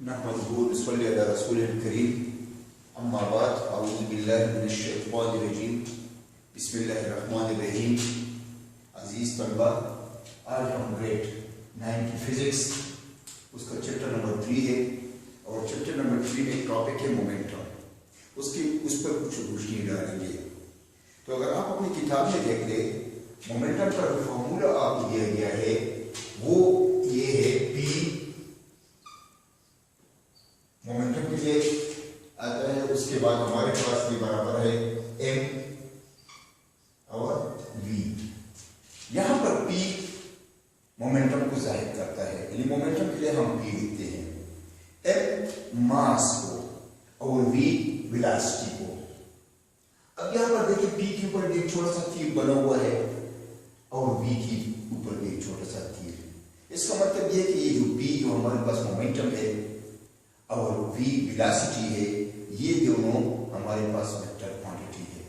नहमदुहु व नसल्ली अला रसूलिल करीम अम्मा बाद अऊज़ु बिल्लाहि मिनश शैतानिर रजीम बिस्मिल्लाहिर रहमानिर रहीम। अजीज तलबा, आज हम ग्रेड 9 की फिजिक्स उसका चैप्टर नंबर 3 है और चैप्टर नंबर 3 में टॉपिक है मोमेंटम। उस पर कुछ रोशनी डालेंगे। तो अगर आप अपनी किताब में देख ले, मोमेंटम का जो फॉर्मूला आपको दिया गया है वो ये है P मोमेंटम के लिए आता है। उसके बाद हमारे पास ये बराबर है M और V। यहां पर P मोमेंटम को जाहिर करता है, यानी मोमेंटम के लिए हम P लिखते हैं। M मास को और V वेलोसिटी को। अब यहां पर देखिए P के ऊपर एक छोटा सा तीर बना हुआ है और V के ऊपर एक छोटा सा तीर। इसका मतलब ये कि ये जो P जो हमारे पास मोमेंटम है और V वेलोसिटी है, ये दोनों हमारे पास वेक्टर क्वांटिटी है,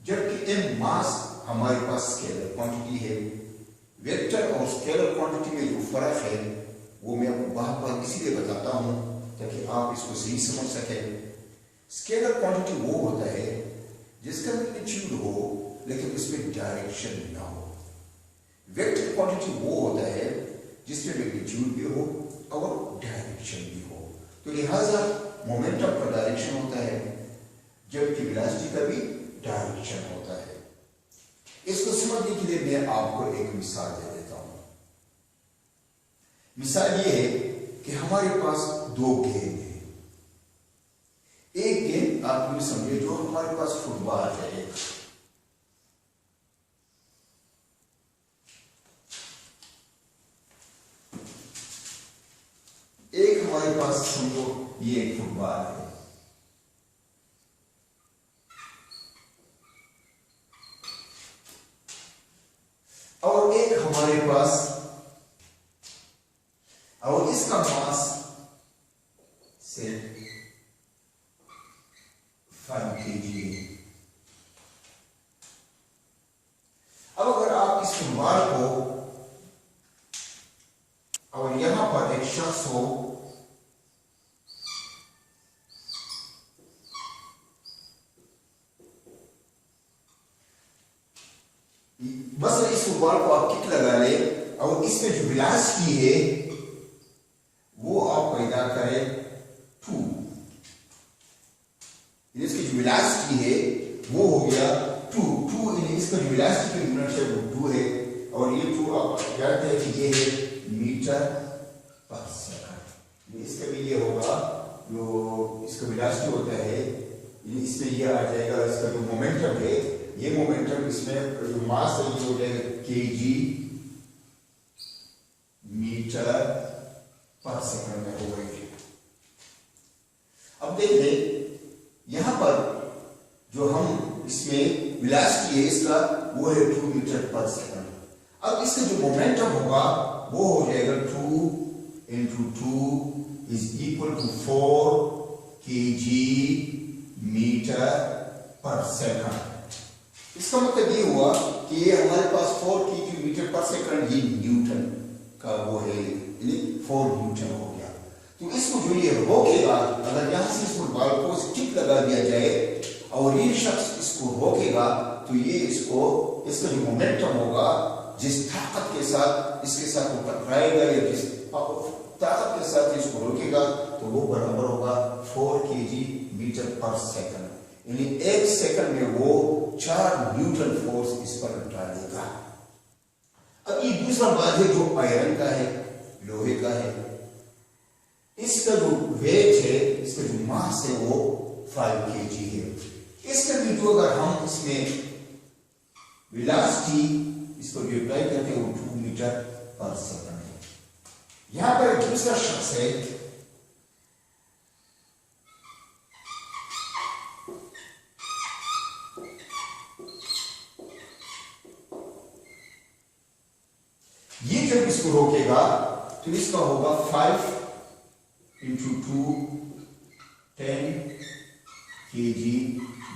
जबकि M मास हमारे पास स्केलर क्वांटिटी है। वेक्टर और स्केलर क्वांटिटी में जो फर्क है वो मैं आपको बार बार इसलिए बताता हूं ताकि आप इसको सही समझ सकें। स्केलर क्वांटिटी वो होता है जिसका मैग्नीट्यूड हो लेकिन उसमें डायरेक्शन ना हो। वेक्टर क्वांटिटी वो होता है जिसमें मैग्नीट्यूड भी हो और डायरेक्शन भी हो। तो लिहाजा मोमेंटम का डायरेक्शन होता है जबकि वेलोसिटी का भी डायरेक्शन होता है। इसको समझने के लिए मैं आपको एक मिसाल दे देता हूं। मिसाल ये है कि हमारे पास दो गेंद है। एक गेंद आप यूं समझिए जो हमारे पास फुटबॉल है, एक हमारे पास समझो ये एक फुटबॉल है। और एक हमारे पास, और इसका मास से 5 kg है। अब अगर आप इस फुटबॉल को और यहां पर एक शख्स हो, बस इस फुटबॉल को आप किक लगा ले और इसमें जो वेलोसिटी है वो आप पैदा करें 2। इसकी जो वेलोसिटी है वो हो गया 2। इसका जो वेलोसिटी की यूनिट है वो 2 है और ये 2 आप जानते हैं कि ये है मीटर पर सेकंड। इसका भी ये होगा जो इसका वेलोसिटी होता है, इसमें ये आ जाएगा। इसका जो मोमेंटम है, ये मोमेंटम इसमें जो मास है ये हो जाएगा kg मीटर पर सेकंड में हो गई। अब देख ले यहां पर जो हम इसमें वेलोसिटी है इसका वो है 2 मीटर पर सेकंड। अब इसका जो मोमेंटम होगा वो हो जाएगा 2 into 2 is equal to 4 kg metre पर सेकंड। इसका मतलब ये हुआ कि ये हमारे पास 4 kg मीटर पर सेकंड ये न्यूटन का वो है, यानी 4 न्यूटन हो गया। तो इसको जो ये रोकेगा, अगर यहां से इसको बॉल को किक लगा दिया जाए और ये शख्स इसको रोकेगा तो ये इसका जो मोमेंटम होगा जिस ताकत के साथ इसके साथ वो टकराएगा या जिस ताकत के साथ इसको रोकेगा तो वो बराबर होगा 4 kg मीटर पर सेकंड। यानी 1 सेकंड में वो 4 न्यूटन फोर्स इस पर डालेगा। अब ये दूसरा बात है जो आयरन का है, लोहे का है। इसका जो वेट है, इसका जो मास है वो 5 kg है। इसका भी जो अगर हम इसमें वेलोसिटी इसको जो अप्लाई करते हैं वो 2 मीटर पर सेकंड है। यहां पर एक दूसरा शख्स है, ये जब इसको रोकेगा तो इसका होगा 5 into 2 10 kg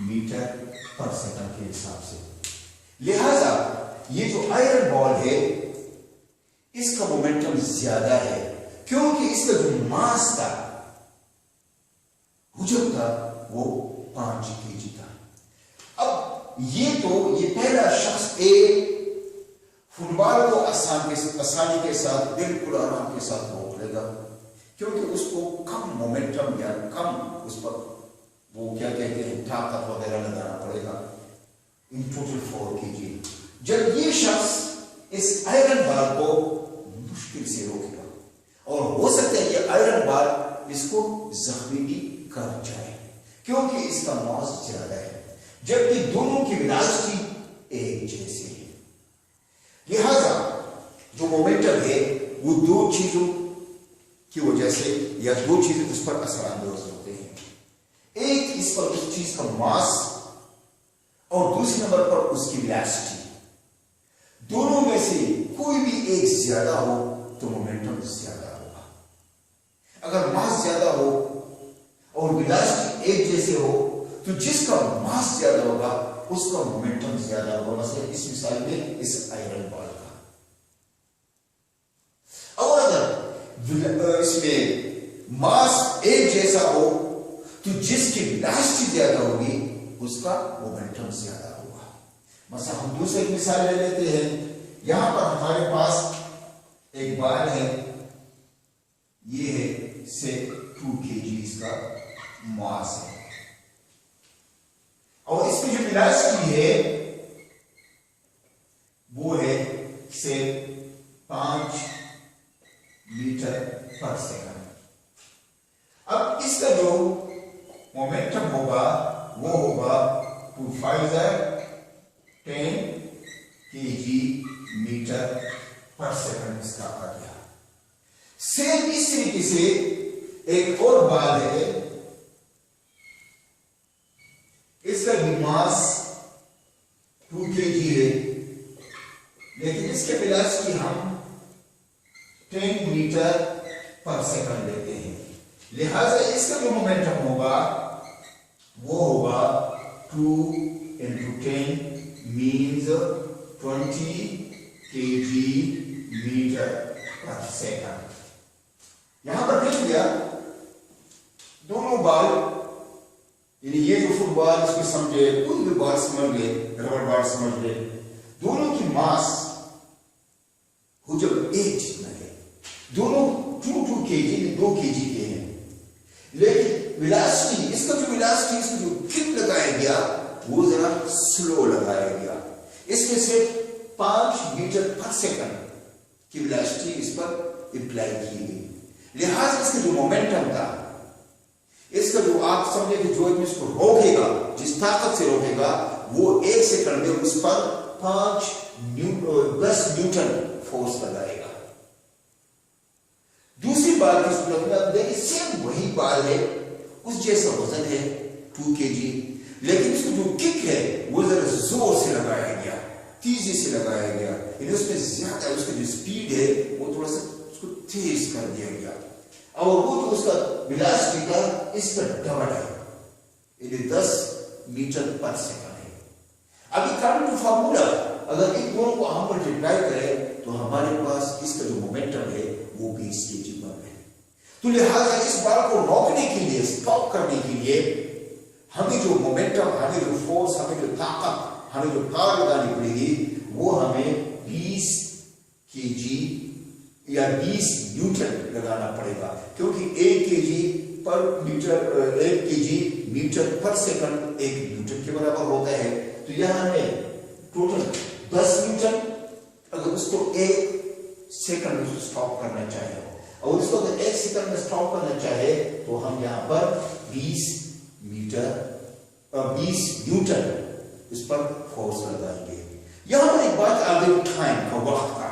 मीटर पर सेकंड के हिसाब से। लिहाजा ये जो आयरन बॉल है इसका मोमेंटम ज्यादा है क्योंकि इसका जो मास था हुजूम था वो 5 kg था। अब ये पहला शख्स फुटबॉल को आसानी के साथ बिल्कुल आराम के साथ रोक लेगा, क्योंकि उसको कम मोमेंटम या कम उस पर वो क्या कहते हैं ताकत वगैरह लगाना पड़ेगा। In total 4 kg। जब ये शख्स इस आयरन बार को मुश्किल से रोकेगा, और हो सकता है ये आयरन बार इसको जख्मी भी कर जाए, क्योंकि इसका मास ज्यादा है, जबकि दोनों की वेलोसिटी एक जैसी है। लिहाजा जो मोमेंटम है वो दो चीजों की वजह से या दो चीजें उस पर असरानंदाज होते हैं। एक इस पर उस चीज का मास, और दूसरे नंबर पर उसकी वेलोसिटी। दोनों में से कोई भी एक ज्यादा हो तो मोमेंटम ज्यादा होगा। अगर मास ज्यादा हो और वेलोसिटी एक जैसे हो तो जिसका मास ज्यादा होगा उसका मोमेंटम ज्यादा होगा। मतलब इस मिसाल में इस आयरन बॉल का। और अगर इसमें मास एक जैसा हो तो जिसकी वेलोसिटी ज्यादा होगी उसका मोमेंटम ज्यादा होगा। मतलब हम दूसरी मिसाल ले लेते हैं। यहां पर हमारे पास एक बाल है, ये है से 2 kg इसका मास है, और इसकी जो वेलोसिटी है वो है से 5 मीटर पर सेकंड। अब इसका जो मोमेंटम होगा वो होगा 2 5 10 kg मीटर पर सेकंड इसका आ गया। सेम इस तरीके से एक और बात है, इसका भी मास 2 kg है, लेकिन इसके वेलोसिटी हम 10 मीटर पर सेकंड लेते हैं। लिहाजा इसका जो मोमेंटम होगा वो होगा 2 into 10 means 20 kg मीटर पर सेकंड। यहां पर देख लिया दोनों बॉल, यानी ये जो फुटबॉल इसको समझे, कोई भी बॉल समझ ले, रबर बॉल समझ ले, दोनों की मास हुजूम एक जितना है। दोनों 2 kg 2 kg के हैं, लेकिन वेलोसिटी, इसका जो वेलोसिटी, इसको जो किक लगाया गया वो जरा स्लो लगाया गया। इसमें से 5 मीटर पर सेकंड की वेलोसिटी इस पर अप्लाई की गई। लिहाजा इसका जो मोमेंटम था, इसका जो आप समझे कि जो इसको रोकेगा, जिस ताकत से रोकेगा, वो 1 सेकंड में उस पर 10 न्यूटन फोर्स लगाएगा। दूसरी बात की सूरत में आप देखिए सेम वही बाल है, उस जैसा वजन है 2 kg, लेकिन इसको जो किक है वो जरा जोर से लगाया गया, तेजी से लगाया गया। उसमें ज्यादा उसका जो स्पीड है वो थोड़ा सा उसको तेज कर दिया गया, और वो जो उसका वेलोसिटी का इसका डबल है, ये 10 मीटर पर सेकंड है। अभी अकॉर्डिंग टू फार्मूला अगर इन दोनों को हम मल्टीप्लाई करें तो हमारे पास इसका जो मोमेंटम है वो 20 kg बन रहे। तो लिहाजा इस बाल को रोकने के लिए, स्टॉप करने के लिए हमें जो मोमेंटम, हमें जो फोर्स, हमें जो ताकत, हमें जो पावर लगानी पड़ेगी वो हमें 20 kg या 20 न्यूटन लगाना पड़ेगा, क्योंकि 1 kg मीटर पर सेकंड 1 न्यूटन के बराबर होता है। तो यहां हमें टोटल 10 न्यूटन, अगर उसको 1 सेकंड में स्टॉप करना चाहे, और उसको अगर 1 सेकंड में स्टॉप करना चाहे तो हम यहां पर 20 न्यूटन इस पर फोर्स लगाएंगे। यहां पर एक बात आ गई टाइम का, वक्त का।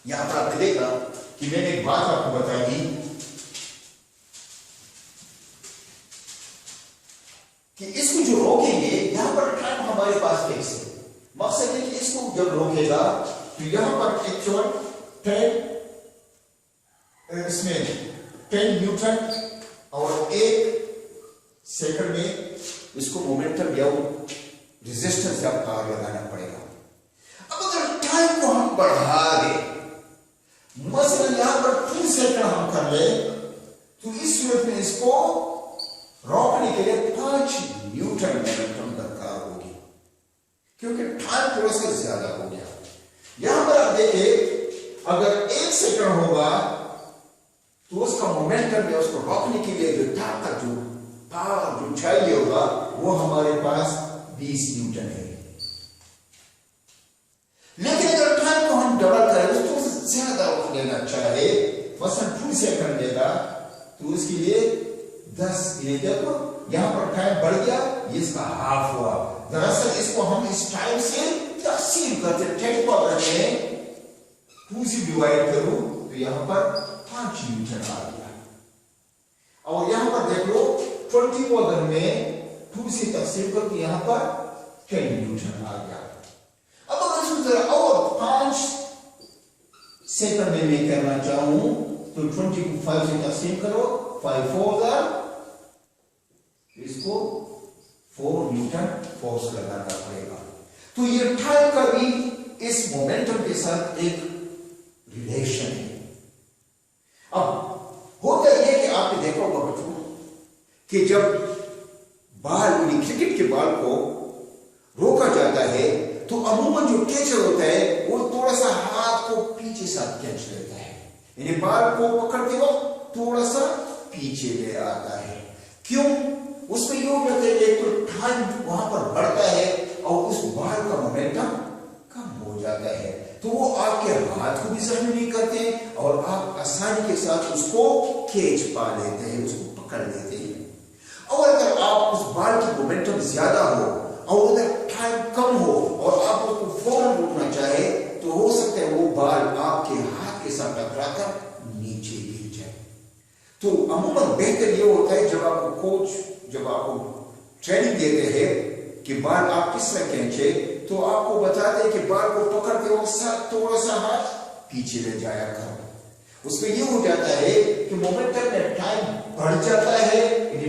यहां पर आप देखा कि मैंने एक बात आपको बताई कि इसको जो रोकेंगे, यहां पर टाइम हमारे पास फिक्स है। मकसद है कि इसको जब रोकेगा तो यहां पर एक्चुअल 10 न्यूटन और 1 सेकंड में इसको मोमेंटम या रेजिस्टेंस या पावर लगाना पड़ेगा। अब अगर टाइम को हम बढ़ा दें, मसलन यहां पर 2 सेकंड हम कर ले, तो इस सूरत में इसको रोकने के लिए 5 न्यूटन मोमेंटम दरकार होगी, क्योंकि टाइम थोड़ा सा ज्यादा हो गया। यहां पर आप देखिए, अगर 1 सेकंड होगा तो उसका मोमेंटम है, उसको रोकने के लिए जो ताकत, जो पावर जो चाहिए होगा, वो हमारे पास 20 न्यूटन है। लेकिन अगर टाइम को हम डबल करें, उसको ज्यादा वक्त लेना चाहे, मसलन 2 सेकंड लेगा, तो उसके लिए 10 देखो यहां पर टाइम बढ़ गया, ये इसका हाफ हुआ। दरअसल इसको हम इस टाइम से तकसीम करते, 10 को अगर मैं 2 से डिवाइड करूं तो यहां पर 5 न्यूटन आ गया। और यहां पर देख लो 20 को अगर मैं 2 से तकसीम करूं तो यहां पर 10 न्यूटन आ गया। अब अगर इसको जरा और 5 सेकंड में मैं करना चाहूं तो 20 को 5 से तकसीम करो, 5 4 इसको 4 न्यूटन फोर्स लगाना पड़ेगा। तो ये टाइम का भी इस मोमेंटम के साथ एक रिलेशन है। अब होता यह कि आपने देखा होगा बच्चों कि जब बाल, क्रिकेट के बाल को रोका जाता है तो अमूमन जो कैचर होता है वो थोड़ा सा हाथ को पीछे साथ कैच लेता है, यानी बाल को पकड़ते वक्त थोड़ा सा पीछे ले आता है। क्यों? उसमें ये होता है, एक तो टाइम वहां पर बढ़ता है और उस बाल का मोमेंटम कम हो जाता है, तो वो आपके हाथ को भी जख्मी नहीं करते और आप आसानी के साथ उसको कैच पा लेते हैं, उसको पकड़ लेते हैं। और अगर आप उस बाल की मोमेंटम ज्यादा हो और उधर टाइम कम हो और आप उसको फौरन रोकना चाहे, तो हो सकता है वो बाल आपके हाथ के साथ टकराकर नीचे गिर जाए। तो अमूमन बेहतर ये होता है जब आपको कोच, जब आपको ट्रेनिंग देते हैं कि बाल आप किस तरह खींचे, तो आपको बताते हैं कि बाल को पकड़ते वक्त थोड़ा सा हाथ पीछे ले जाया करो। उसमें ये हो जाता है कि मोमेंटम में टाइम बढ़ जाता है,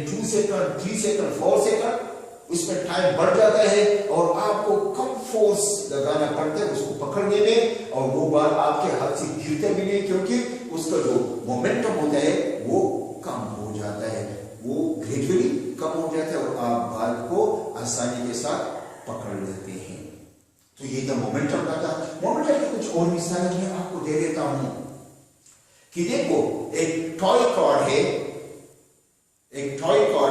2 सेकंड 3 सेकंड 4 सेकंड उसमें टाइम बढ़ जाता है और आपको कम फोर्स लगाना पड़ता है उसको पकड़ने में, और वो बाल आपके हाथ से गिरते भी नहीं, क्योंकि उसका जो मोमेंटम होता है वो कम हो जाता है, वो ग्रेजुअली कम हो जाता है और आप बाल को आसानी के साथ पकड़ लेते हैं। तो ये तो मोमेंटम का था। मोमेंटम के कुछ और मिसाल मैं आपको दे देता हूं कि देखो एक टॉय कार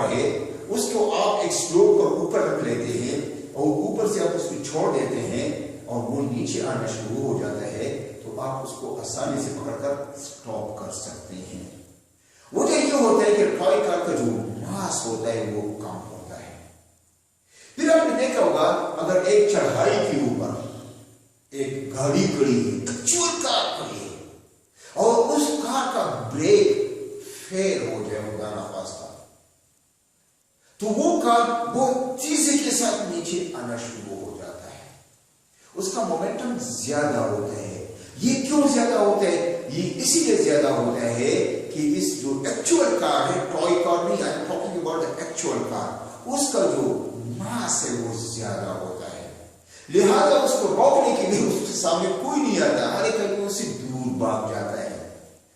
है, उसको आप एक स्लोप पर ऊपर रख लेते हैं और ऊपर से आप उसको छोड़ देते हैं और वो नीचे आना शुरू हो जाता है, तो आप उसको आसानी से पकड़कर स्टॉप कर सकते हैं। वजह ये होता है कि टॉय कार का जो मास होता है वो कम होता है। फिर आपने देखा होगा अगर एक चढ़ाई के ऊपर एक गाड़ी खड़ी है, एक्चुअल कार खड़ी है और उस कार का ब्रेक फेल हो जाए खुदा खास्ता, तो वो कार वो चीजें के साथ नीचे आना शुरू हो जाता है, उसका मोमेंटम ज्यादा होता है। ये क्यों ज्यादा होता है? ये इसीलिए ज्यादा होता है कि इस जो एक्चुअल कार है, टॉय कार नहीं, I am talking about the actual car, उसका जो मास है वो ज्यादा होता है, लिहाजा उसको रोकने के लिए उसके सामने कोई नहीं आता, हर एक उससे दूर भाग जाता है,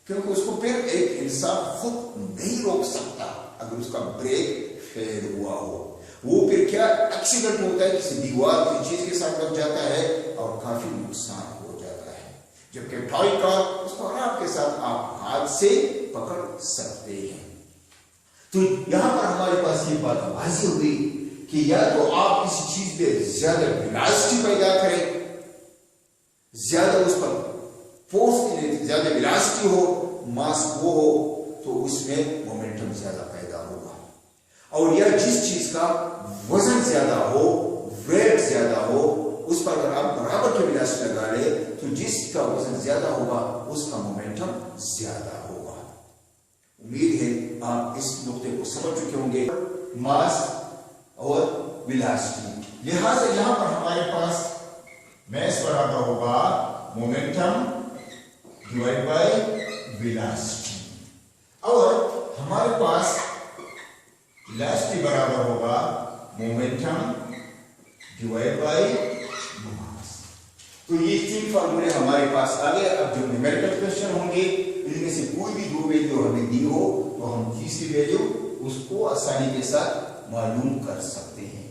क्योंकि उसको फिर एक इंसान खुद नहीं रोक सकता अगर उसका ब्रेक फेल हुआ हो। वो फिर क्या एक्सीडेंट होता है, किसी दीवार की चीज के साथ लग जाता है और काफी नुकसान हो जाता है। जबकि टॉय कार उसको आराम के साथ आप हाथ से पकड़ सकते हैं। तो यहां पर हमारे पास ये बात वाज़ेह हुई कि या तो आप किसी चीज पे ज्यादा वेलोसिटी पैदा करें, ज्यादा उस पर फोर्स, ज्यादा वेलोसिटी हो, मास वो हो, तो उसमें मोमेंटम ज्यादा पैदा होगा। और यह जिस चीज का वजन ज्यादा हो, वेट ज्यादा हो, उस पर अगर आप बराबर की वेलोसिटी लगा ले तो जिसका वजन ज्यादा होगा उसका मोमेंटम ज्यादा होगा। उम्मीद है आप इस नुक्ते को समझ चुके होंगे, मास और वेलोसिटी। लिहाजा यहां पर हमारे पास मास बराबर होगा मोमेंटम डिवाइड बाय वेलोसिटी, और हमारे पास वेलोसिटी बराबर होगा मोमेंटम डिवाइड बाय मास। तो ये 3 फार्मूले हमारे पास आ गए। अब जो न्यूमेरिकल क्वेश्चन होंगे इनमें से कोई भी 2 वैल्यू हमें दी हो तो हम तीसरी वैल्यू उसको आसानी के साथ मालूम कर सकते हैं।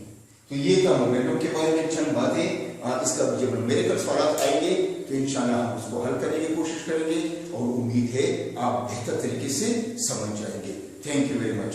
तो ये था मोमेंटम के बारे में चंद बातें। इसका जब न्यूमेरिकल सवाल आएंगे तो इंशाल्लाह हम उसको हल करने की कोशिश करेंगे और उम्मीद है आप बेहतर तरीके से समझ जाएंगे। Thank you very much.